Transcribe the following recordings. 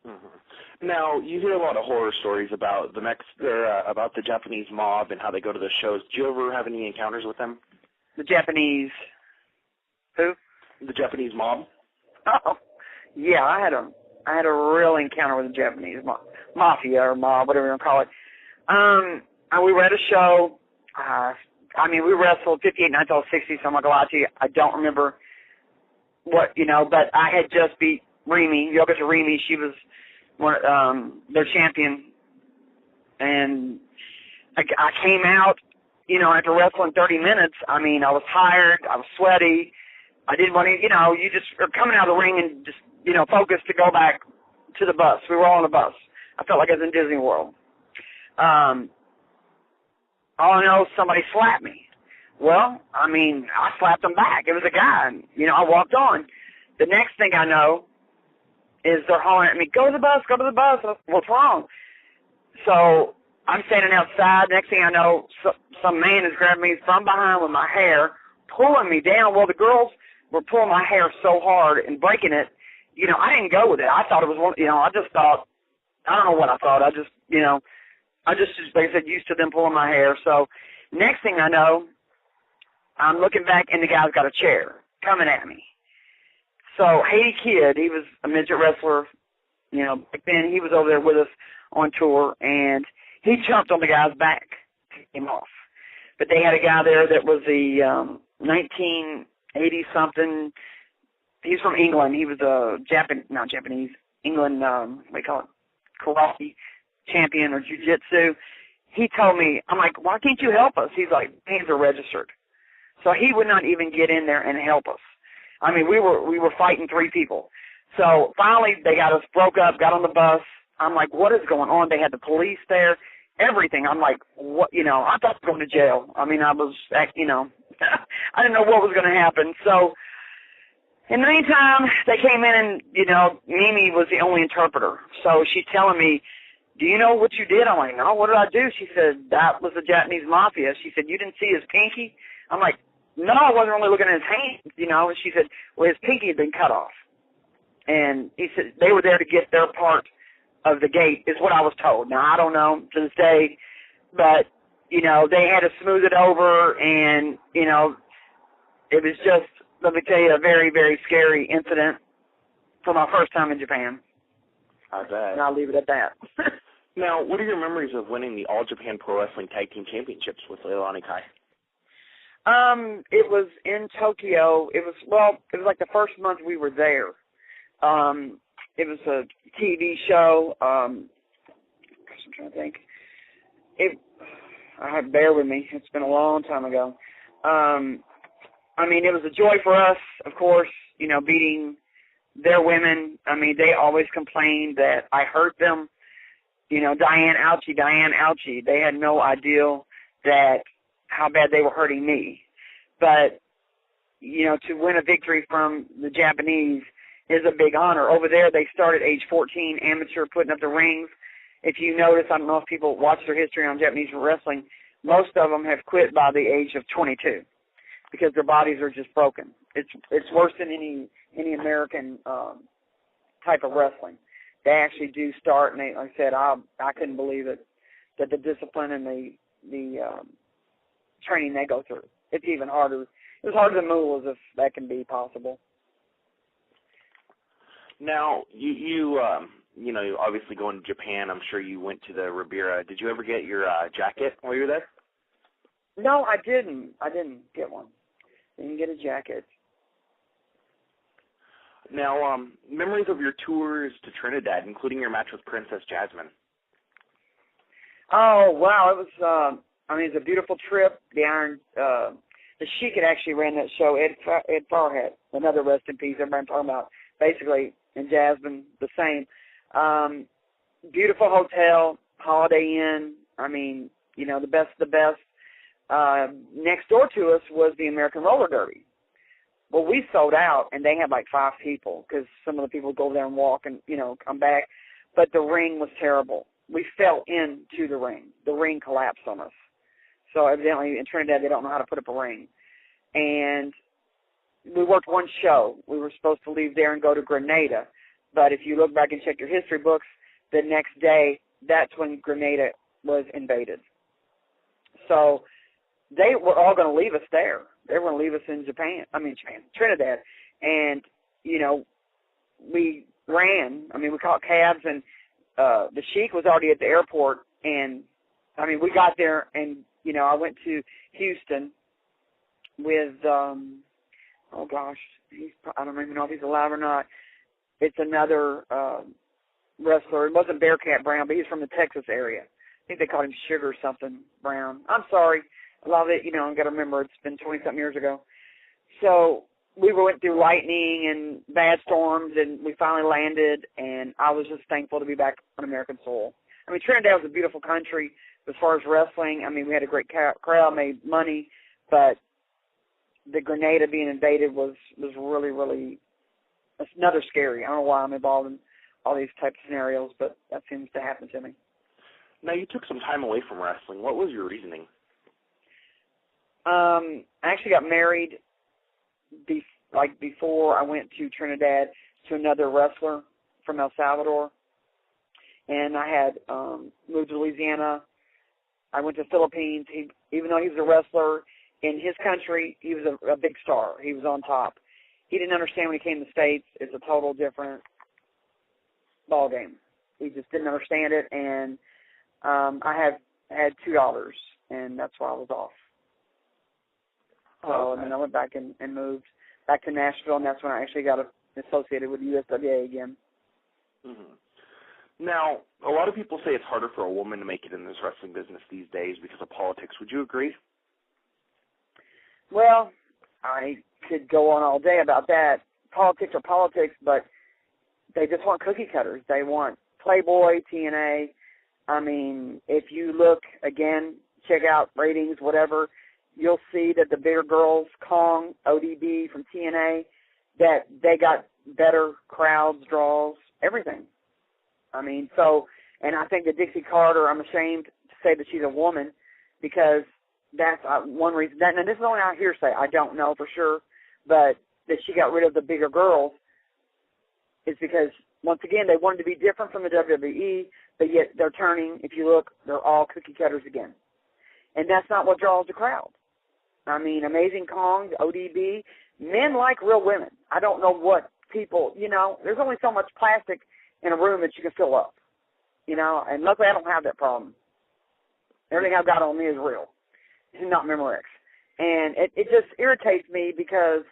Mm-hmm. Now, you hear a lot of horror stories about about the Japanese mob and how they go to the shows. Did you ever have any encounters with them? The Japanese, who? The Japanese mob? Oh, yeah, I had a real encounter with the Japanese mafia or mob, whatever you want to call it. And we were at a show. We wrestled 58 nights all 60, so I'm not going to lie to you. I don't remember what, but I had just beat Remy, Yoko Remy. She was their champion. And I came out, after wrestling 30 minutes. I was tired. I was sweaty. I didn't want to, you just are coming out of the ring and just, focused to go back to the bus. We were all on a bus. I felt like I was in Disney World. All I know, somebody slapped me. Well, I slapped them back. It was a guy. And, I walked on. The next thing I know is they're hollering at me, go to the bus, go to the bus. What's wrong? So I'm standing outside. Next thing I know, some man is grabbing me from behind with my hair, pulling me down. Well, the girls were pulling my hair so hard and breaking it. I didn't go with it. I thought it was one, I just thought, I don't know what I thought. I just, like I said, used to them pulling my hair. So next thing I know, I'm looking back, and the guy's got a chair coming at me. So Haiti Kid, he was a midget wrestler. Back then he was over there with us on tour, and he jumped on the guy's back, took him off. But they had a guy there that was the 1980-something. He's from England. He was a not Japanese, England, what do you call it, karate champion or jiu-jitsu. He told me, I'm like, why can't you help us? He's like, hands are registered. So he would not even get in there and help us. We were fighting 3 people. So finally they got us broke up, got on the bus. I'm like, what is going on? They had the police there, everything. I'm like, what, I thought I was going to jail. I was, I didn't know what was going to happen. So in the meantime, they came in and, Mimi was the only interpreter. So she's telling me, do you know what you did? I'm like, no, what did I do? She said, that was the Japanese mafia. She said, you didn't see his pinky? I'm like, no, I wasn't really looking at his hand, And she said, well, his pinky had been cut off. And he said they were there to get their part of the gate, is what I was told. Now, I don't know to this day, but, they had to smooth it over, and, it was just, let me tell you, a very, very scary incident for my first time in Japan. I bet. And I'll leave it at that. Now, what are your memories of winning the All Japan Pro Wrestling Tag Team Championships with Leilani Kai? It was in Tokyo. It was like the first month we were there. It was a TV show. I'm trying to think. Bear with me. It's been a long time ago. It was a joy for us, of course, beating their women. They always complained that I hurt them. Diane, ouchie. They had no idea how bad they were hurting me. But, to win a victory from the Japanese is a big honor. Over there, they started age 14, amateur, putting up the rings. If you notice, I don't know if people watch their history on Japanese wrestling, most of them have quit by the age of 22 because their bodies are just broken. It's worse than any American type of wrestling. They actually do start, and like I said, I couldn't believe it, that the discipline and the training they go through. It's even harder. It was harder than mules, if that can be possible. Now, you obviously going to Japan, I'm sure you went to the Riviera. Did you ever get your jacket while you were there? No, I didn't. I didn't get one. Didn't get a jacket. Now, memories of your tours to Trinidad, including your match with Princess Jasmine. Oh, wow. It was, it's a beautiful trip. The Sheik had actually ran that show, Ed Farhat, another rest in peace, everybody talking about, basically, and Jasmine, the same. Beautiful hotel, Holiday Inn, the best of the best. Next door to us was the American Roller Derby. Well, we sold out, and they had like 5 people because some of the people would go there and walk and, come back. But the ring was terrible. We fell into the ring. The ring collapsed on us. So evidently in Trinidad they don't know how to put up a ring. And we worked one show. We were supposed to leave there and go to Grenada. But if you look back and check your history books, the next day, that's when Grenada was invaded. So they were all going to leave us there. They were going to leave us in Trinidad. And, you know, we ran. I mean, we caught cabs, and the Sheik was already at the airport. And, I mean, we got there, and, you know, I went to Houston with, oh, gosh, I don't even know if he's alive or not. It's another wrestler. It wasn't Bearcat Brown, but he's from the Texas area. I think they called him Sugar something Brown. I'm sorry. A lot of it, you know, I've got to remember it's been 20-something years ago. So we went through lightning and bad storms, and we finally landed, and I was just thankful to be back on American soil. I mean, Trinidad was a beautiful country as far as wrestling. I mean, we had a great crowd, made money, but the Grenada being invaded was really, really another scary. I don't know why I'm involved in all these types of scenarios, but that seems to happen to me. Now, you took some time away from wrestling. What was your reasoning? I actually got married before I went to Trinidad to another wrestler from El Salvador, and I had moved to Louisiana. I went to the Philippines. Even though he was a wrestler in his country, he was a big star. He was on top. He didn't understand when he came to the States. It's a total different ball game. He just didn't understand it, and I had 2 daughters, and that's why I was off. So, and then I went back and moved back to Nashville, and that's when I actually got associated with USWA again. Mm-hmm. Now, a lot of people say it's harder for a woman to make it in this wrestling business these days because of politics. Would you agree? Well, I could go on all day about that. Politics are politics, but they just want cookie cutters. They want Playboy, TNA. I mean, if you look, again, check out ratings, whatever, you'll see that the bigger girls, Kong, ODB from TNA, that they got better crowds, draws, everything. I mean, so, and I think that Dixie Carter, I'm ashamed to say that she's a woman because that's one reason. And this is only out hearsay. I don't know for sure, but that she got rid of the bigger girls is because, once again, they wanted to be different from the WWE, but yet they're turning, if you look, they're all cookie cutters again. And that's not what draws the crowd. I mean, Amazing Kong, ODB, men like real women. I don't know what people, you know, there's only so much plastic in a room that you can fill up, you know, and luckily I don't have that problem. Everything I've got on me is real, not Memorex. And it just irritates me because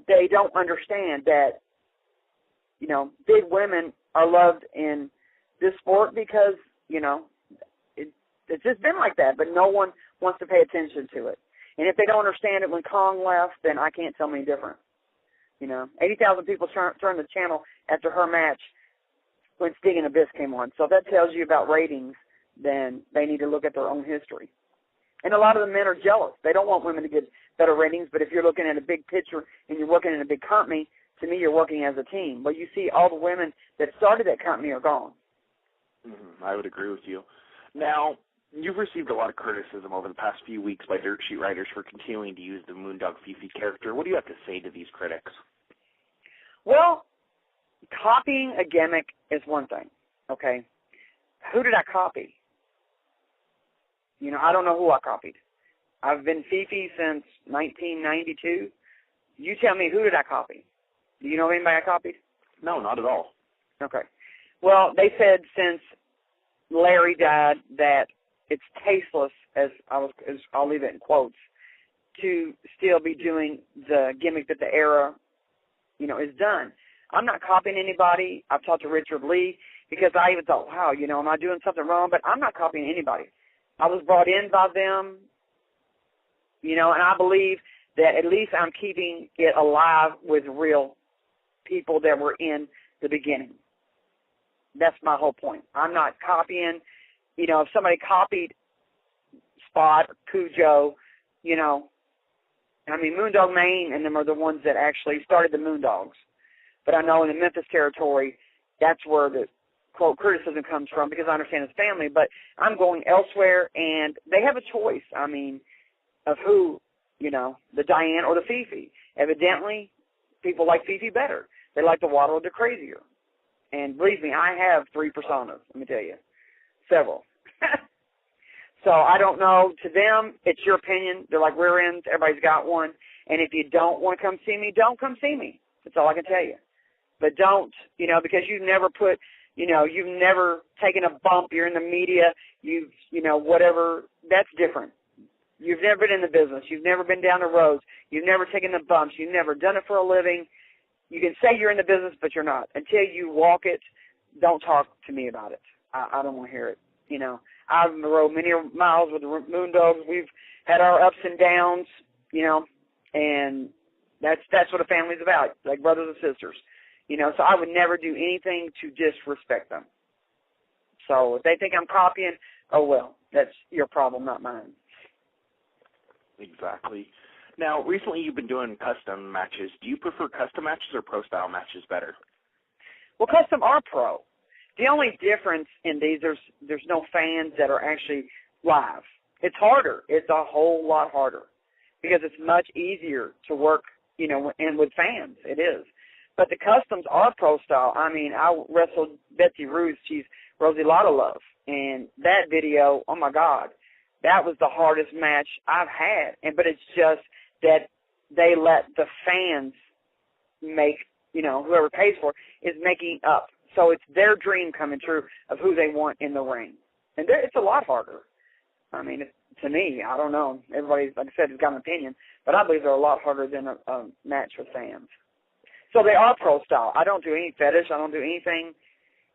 they don't understand that, you know, big women are loved in this sport because, you know, it's just been like that, but no one wants to pay attention to it. And if they don't understand it when Kong left, then I can't tell them any different. You know, 80,000 people turned the channel after her match when Sting and Abyss came on. So if that tells you about ratings, then they need to look at their own history. And a lot of the men are jealous. They don't want women to get better ratings, but if you're looking at a big picture and you're working in a big company, to me you're working as a team. But you see all the women that started that company are gone. Mm-hmm. I would agree with you. Now, you've received a lot of criticism over the past few weeks by dirt sheet writers for continuing to use the Moondog Fifi character. What do you have to say to these critics? Well, copying a gimmick is one thing, okay? Who did I copy? You know, I don't know who I copied. I've been Fifi since 1992. You tell me, who did I copy? Do you know anybody I copied? No, not at all. Okay. Well, they said since Larry died that it's tasteless, as I'll leave it in quotes, to still be doing the gimmick that the era, you know, is done. I'm not copying anybody. I've talked to Richard Lee because I even thought, wow, you know, am I doing something wrong? But I'm not copying anybody. I was brought in by them, you know, and I believe that at least I'm keeping it alive with real people that were in the beginning. That's my whole point. I'm not copying. You know, if somebody copied Spot or Cujo, you know, I mean, Moondog Maine and them are the ones that actually started the Moondogs. But I know in the Memphis territory, that's where the, quote, criticism comes from because I understand his family. But I'm going elsewhere, and they have a choice, I mean, of who, you know, the Diane or the Fifi. Evidently, people like Fifi better. They like the waddle, the crazier. And believe me, I have 3 personas, let me tell you. Several. So I don't know. To them, it's your opinion. They're like rear ends. Everybody's got one. And if you don't want to come see me, don't come see me. That's all I can tell you. But don't, because you've never put, you've never taken a bump. You're in the media. You've, whatever. That's different. You've never been in the business. You've never been down the roads. You've never taken the bumps. You've never done it for a living. You can say you're in the business, but you're not. Until you walk it, don't talk to me about it. I don't want to hear it. I've rode many miles with the Moondogs. We've had our ups and downs, and that's what a family's about, like brothers and sisters. So I would never do anything to disrespect them. So if they think I'm copying, oh well, that's your problem, not mine. Exactly. Now, recently you've been doing custom matches. Do you prefer custom matches or pro-style matches better? Well, custom are pro. The only difference in these, there's no fans that are actually live. It's harder. It's a whole lot harder because it's much easier to work, and with fans. It is. But the customs are pro-style. I mean, I wrestled Betsy Ruth. She's Rosie Lotta Love. And that video, oh, my God, that was the hardest match I've had. But it's just that they let the fans make, whoever pays for it is making up. So it's their dream coming true of who they want in the ring. And it's a lot harder. I mean, to me, I don't know. Everybody's, like I said, has got an opinion. But I believe they're a lot harder than a match with fans. So they are pro-style. I don't do any fetish. I don't do anything,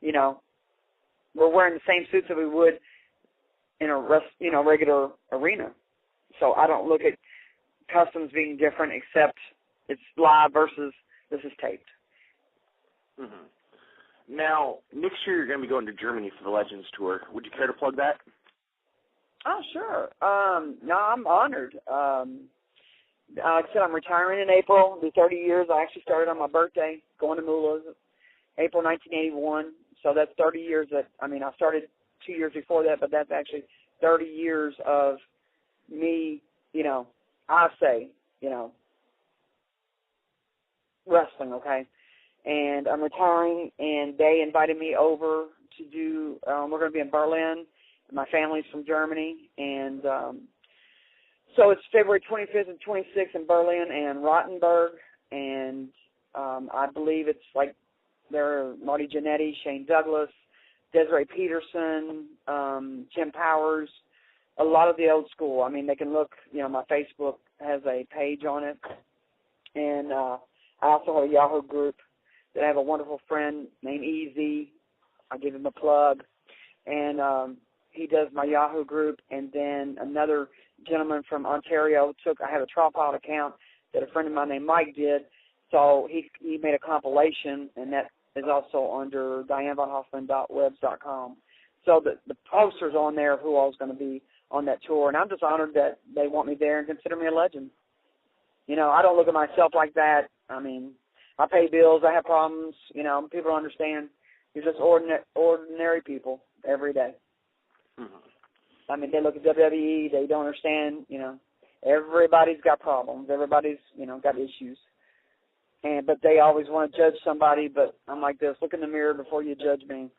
We're wearing the same suits that we would in a regular arena. So I don't look at customs being different except it's live versus this is taped. Mm-hmm. Now, next year you're going to be going to Germany for the Legends Tour. Would you care to plug that? Oh, sure. No, I'm honored. Like I said, I'm retiring in April. It'll be 30 years. I actually started on my birthday, going to Moolah's, April 1981. So that's 30 years I started 2 years before that, but that's actually 30 years of me, wrestling, okay? And I'm retiring, and they invited me over to do, we're going to be in Berlin. My family's from Germany, and so it's February 25th and 26th in Berlin and Rottenburg, and I believe it's like there are Marty Jannetty, Shane Douglas, Desiree Peterson, Jim Powers, a lot of the old school. I mean, they can look, my Facebook has a page on it, and I also have a Yahoo group that I have a wonderful friend named Easy. I give him a plug, and he does my Yahoo group, and then another gentleman from Ontario I had a Tripod account that a friend of mine named Mike did, so he made a compilation, and that is also under DianeVonHoffman.webs.com. So the posters on there of who all's going to be on that tour, and I'm just honored that they want me there and consider me a legend. I don't look at myself like that. I mean, I pay bills, I have problems, people don't understand. You're just ordinary people every day. Mm-hmm. I mean, they look at WWE, they don't understand, everybody's got problems. Everybody's, got issues. But they always want to judge somebody, but I'm like this, look in the mirror before you judge me.